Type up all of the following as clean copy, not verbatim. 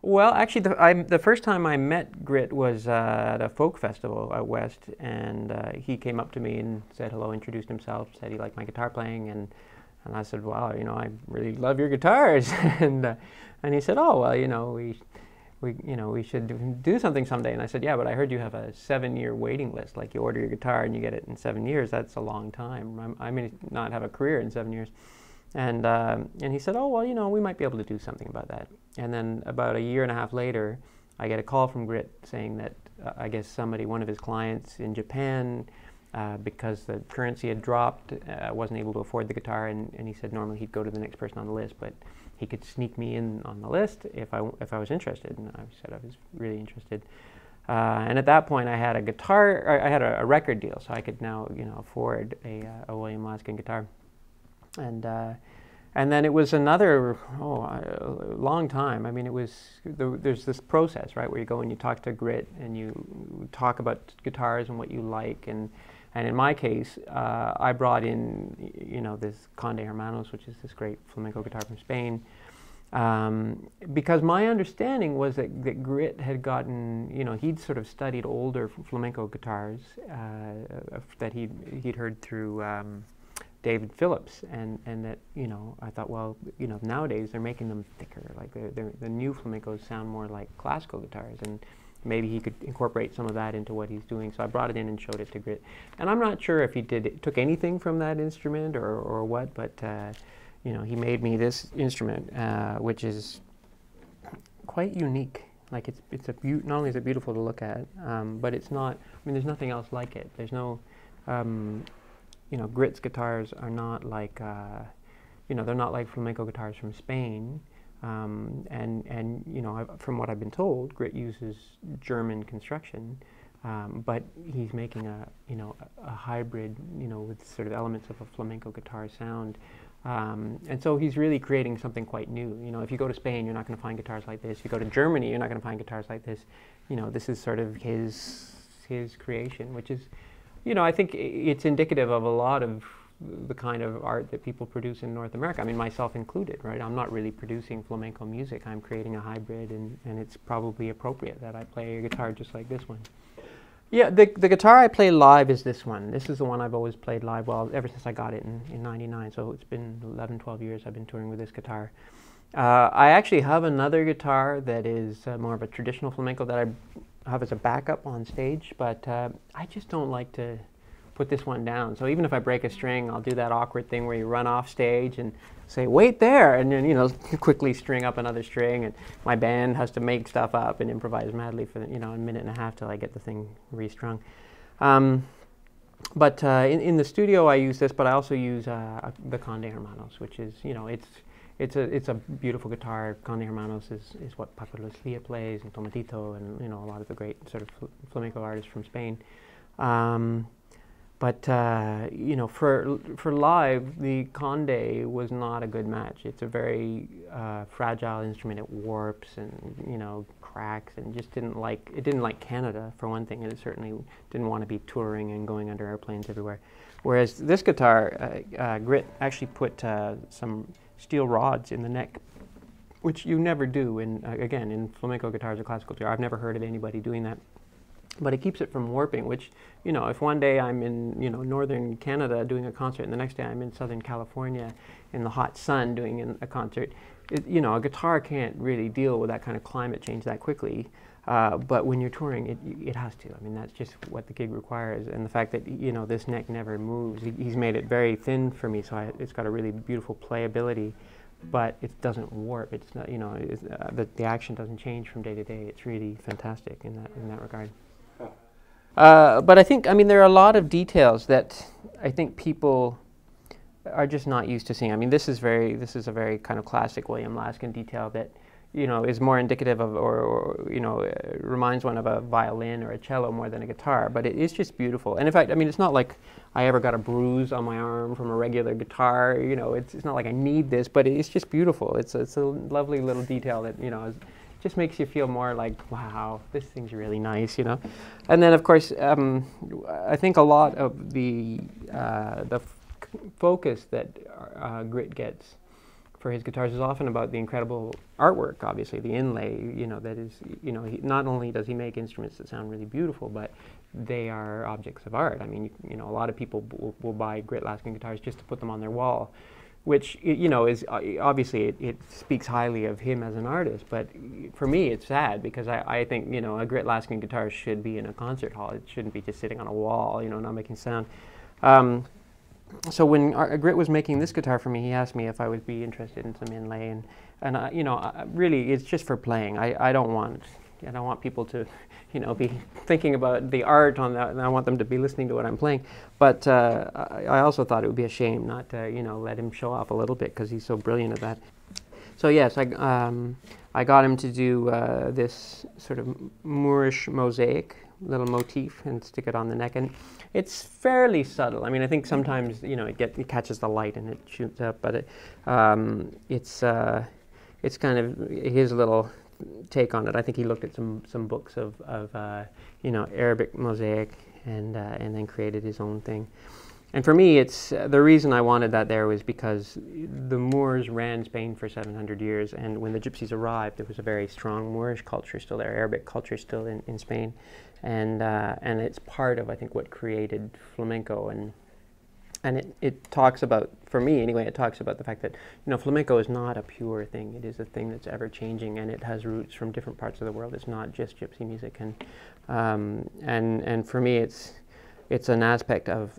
Well, actually, the first time I met Grit was at a folk festival out west, and he came up to me and said hello, introduced himself, said he liked my guitar playing, and I said, wow, I really love your guitars, and he said, oh, well, we should do something someday. And I said, yeah, but I heard you have a 7-year waiting list. Like you order your guitar and you get it in 7 years. That's a long time. I may not have a career in 7 years. And he said, oh, well, we might be able to do something about that. And then about a year and a half later, I get a call from Grit saying that I guess one of his clients in Japan, because the currency had dropped, wasn't able to afford the guitar, and he said normally he'd go to the next person on the list, but he could sneak me in on the list if I was interested. And I said I was really interested. And at that point, I had a guitar, I had a record deal, so I could now afford a William Laskin guitar. And then it was another long time. I mean, there's this process, right, where you go and you talk to Grit and you talk about guitars and what you like. And in my case, I brought in this Conde Hermanos, which is this great flamenco guitar from Spain, because my understanding was that Grit had gotten, he'd sort of studied older flamenco guitars that he'd heard through David Phillips, and that I thought, well, nowadays they're making them thicker, like the new flamencos sound more like classical guitars, and maybe he could incorporate some of that into what he's doing. So I brought it in and showed it to Grit, and I'm not sure if he took anything from that instrument or what, but he made me this instrument, which is quite unique. Like not only is it beautiful to look at, but it's not. I mean, there's nothing else like it. There's no. Grit's guitars are not like, they're not like flamenco guitars from Spain, and from what I've been told, Grit uses German construction, but he's making a hybrid, with sort of elements of a flamenco guitar sound, and so he's really creating something quite new. If you go to Spain, you're not going to find guitars like this. If you go to Germany, you're not going to find guitars like this. This is sort of his creation, which is. I think it's indicative of a lot of the kind of art that people produce in North America. I mean, myself included, right? I'm not really producing flamenco music. I'm creating a hybrid, and it's probably appropriate that I play a guitar just like this one. Yeah, the guitar I play live is this one. This is the one I've always played live, ever since I got it in '99. So it's been 11, 12 years I've been touring with this guitar. I actually have another guitar that is more of a traditional flamenco that I have as a backup on stage, but I just don't like to put this one down. So even if I break a string, I'll do that awkward thing where you run off stage and say, wait there, and then quickly string up another string, and my band has to make stuff up and improvise madly for a minute and a half till I get the thing restrung. But in the studio I use this, but I also use the Conde Hermanos, which is, it's a beautiful guitar. Conde Hermanos is what Paco Lucia plays, and Tomatito, and a lot of the great sort of flamenco artists from Spain. But for live, the Conde was not a good match. It's a very fragile instrument. It warps and cracks, and it didn't like Canada, for one thing, and it certainly didn't want to be touring and going under airplanes everywhere. Whereas this guitar, Grit actually put some steel rods in the neck, which you never do again in flamenco guitars or classical guitar. I've never heard of anybody doing that. But it keeps it from warping, which, if one day I'm in, northern Canada doing a concert, and the next day I'm in Southern California in the hot sun doing a concert, a guitar can't really deal with that kind of climate change that quickly. But when you're touring, it has to. I mean, that's just what the gig requires. And the fact that, this neck never moves, he's made it very thin for me, so it's got a really beautiful playability, but it doesn't warp. It's not, the action doesn't change from day to day. It's really fantastic in that regard. But I think, there are a lot of details that I think people are just not used to seeing. I mean, this is a very kind of classic William Laskin detail that, is more indicative of, or reminds one of a violin or a cello more than a guitar. But it is just beautiful. And in fact, it's not like I ever got a bruise on my arm from a regular guitar. It's not like I need this, but it's just beautiful. It's a lovely little detail that, just makes you feel more like, wow, this thing's really nice, And then, of course, I think a lot of the focus that Grit gets for his guitars is often about the incredible artwork, obviously, the inlay, that is, not only does he make instruments that sound really beautiful, but they are objects of art. I mean, a lot of people will buy great Laskin guitars just to put them on their wall, which, is obviously it speaks highly of him as an artist, but for me it's sad because I think, a great Laskin guitar should be in a concert hall. It shouldn't be just sitting on a wall, not making sound. So when Grit was making this guitar for me, he asked me if I would be interested in some inlay, and really it's just for playing. I don't want people to, be thinking about the art on that, and I want them to be listening to what I'm playing. But I also thought it would be a shame not to, let him show off a little bit because he's so brilliant at that. So yes, I got him to do this sort of Moorish mosaic little motif and stick it on the neck, and it's fairly subtle. I mean, I think sometimes it catches the light and it shoots up, but it's kind of his little take on it. I think he looked at some books of Arabic mosaic and then created his own thing. And for me, it's the reason I wanted that there was because the Moors ran Spain for 700 years, and when the Gypsies arrived, there was a very strong Moorish culture still there, Arabic culture still in Spain, and it's part of, I think, what created flamenco. And it talks about, for me anyway, it talks about the fact that flamenco is not a pure thing. It is a thing that's ever changing, and it has roots from different parts of the world. It's not just gypsy music, and for me, it's an aspect of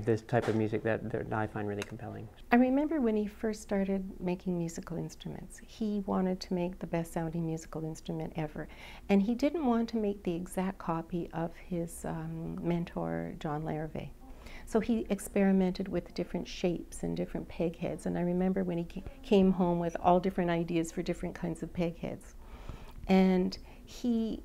this type of music that I find really compelling. I remember when he first started making musical instruments, he wanted to make the best sounding musical instrument ever. And he didn't want to make the exact copy of his mentor, John Larrivee. So he experimented with different shapes and different peg heads. And I remember when he came home with all different ideas for different kinds of peg heads. And he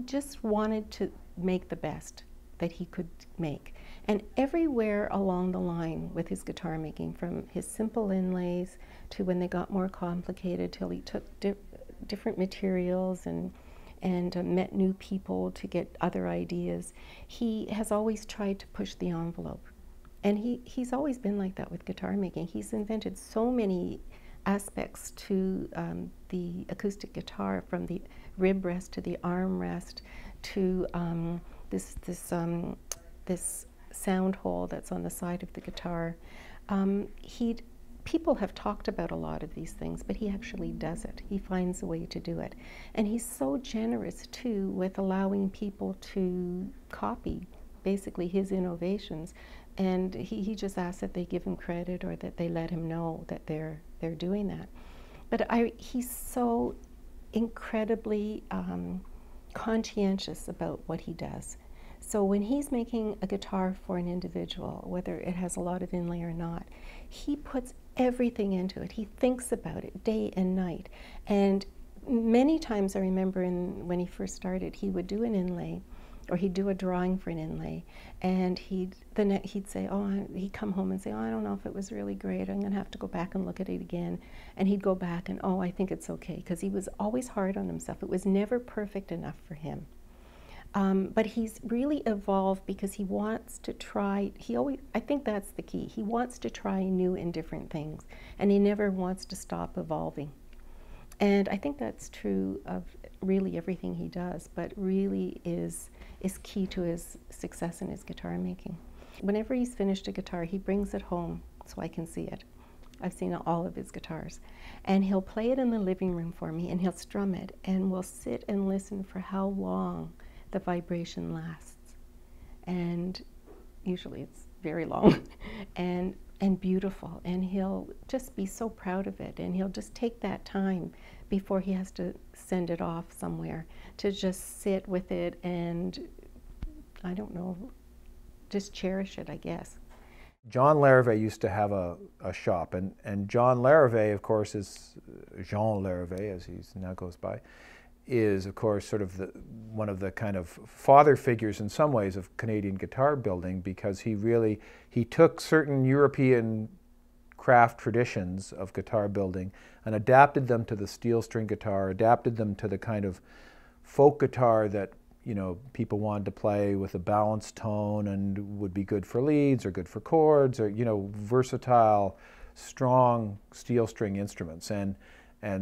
just wanted to make the best that he could make. And everywhere along the line with his guitar making, from his simple inlays to when they got more complicated, till he took different materials and met new people to get other ideas, he has always tried to push the envelope. And he's always been like that with guitar making. He's invented so many aspects to the acoustic guitar, from the rib rest to the arm rest to this sound hole that's on the side of the guitar. People have talked about a lot of these things, but he actually does it. He finds a way to do it. And he's so generous, too, with allowing people to copy, basically, his innovations. And he just asks that they give him credit or that they let him know that they're doing that. But he's so incredibly conscientious about what he does. So when he's making a guitar for an individual, whether it has a lot of inlay or not, he puts everything into it. He thinks about it day and night. And many times I remember when he first started, he would do an inlay, or he'd do a drawing for an inlay, and he'd say, he'd come home and say, I don't know if it was really great, I'm gonna have to go back and look at it again. And he'd go back and, I think it's okay, because he was always hard on himself. It was never perfect enough for him. But he's really evolved because he wants to try, I think that's the key, he wants to try new and different things, and he never wants to stop evolving. And I think that's true of really everything he does, but really is key to his success in his guitar making. Whenever he's finished a guitar, he brings it home so I can see it. I've seen all of his guitars. And he'll play it in the living room for me, and he'll strum it, and we'll sit and listen for how long the vibration lasts. And usually it's very long and beautiful, and he'll just be so proud of it, and he'll just take that time before he has to send it off somewhere to just sit with it and, I don't know, just cherish it, I guess. John Larrivee used to have a shop, and John Larrivee, of course, is Jean Larrivee, as he now goes by, is, of course, sort of one of the kind of father figures in some ways of Canadian guitar building, because he took certain European craft traditions of guitar building and adapted them to the steel string guitar, adapted them to the kind of folk guitar that you know, people wanted to play with a balanced tone and would be good for leads or good for chords, or, you know, versatile, strong steel string instruments. And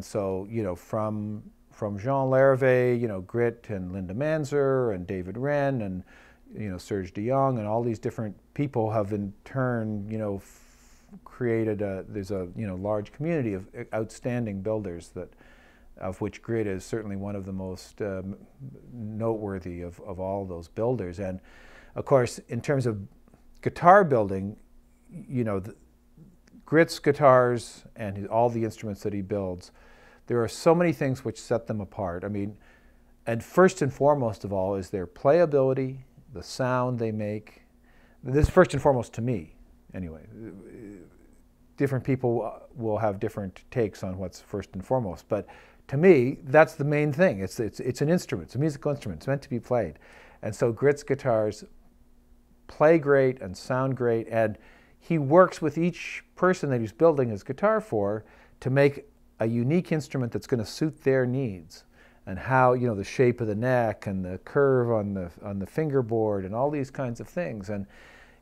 so, you know, from Jean Larrivee, you know, Grit and Linda Manzer and David Wren and, you know, Serge de Jong and all these different people have in turn, you know, created there's a, you know, large community of outstanding builders, that of which Grit is certainly one of the most noteworthy of all those builders. And of course, in terms of guitar building, you know, Grit's guitars and all the instruments that he builds, there are so many things which set them apart. I mean, and first and foremost of all is their playability, the sound they make. This is first and foremost to me, anyway. Different people will have different takes on what's first and foremost, but to me, that's the main thing. It's an instrument. It's a musical instrument. It's meant to be played. And so Grit's guitars play great and sound great, and he works with each person that he's building his guitar for to make a unique instrument that's going to suit their needs, and how, you know, the shape of the neck and the curve on the fingerboard and all these kinds of things. And,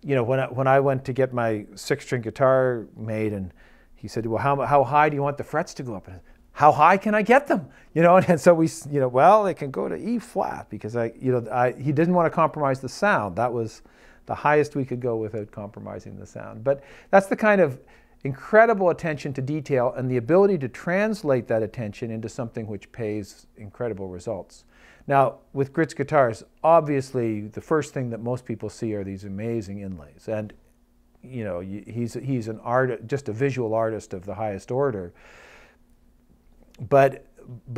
you know, when I went to get my 6-string guitar made, and he said, well, how high do you want the frets to go up? And how high can I get them? You know, and so we, you know, well, they can go to E flat, because he didn't want to compromise the sound. That was the highest we could go without compromising the sound. But that's the kind of incredible attention to detail and the ability to translate that attention into something which pays incredible results. Now, with Grit's guitars, obviously the first thing that most people see are these amazing inlays. And, you know, he's an artist, just a visual artist of the highest order. But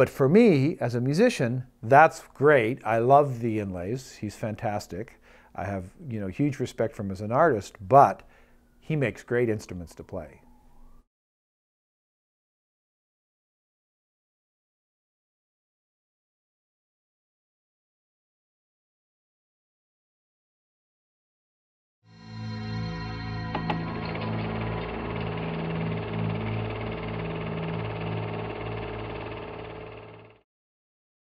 for me, as a musician, that's great. I love the inlays. He's fantastic. I have, you know, huge respect for him as an artist, but he makes great instruments to play.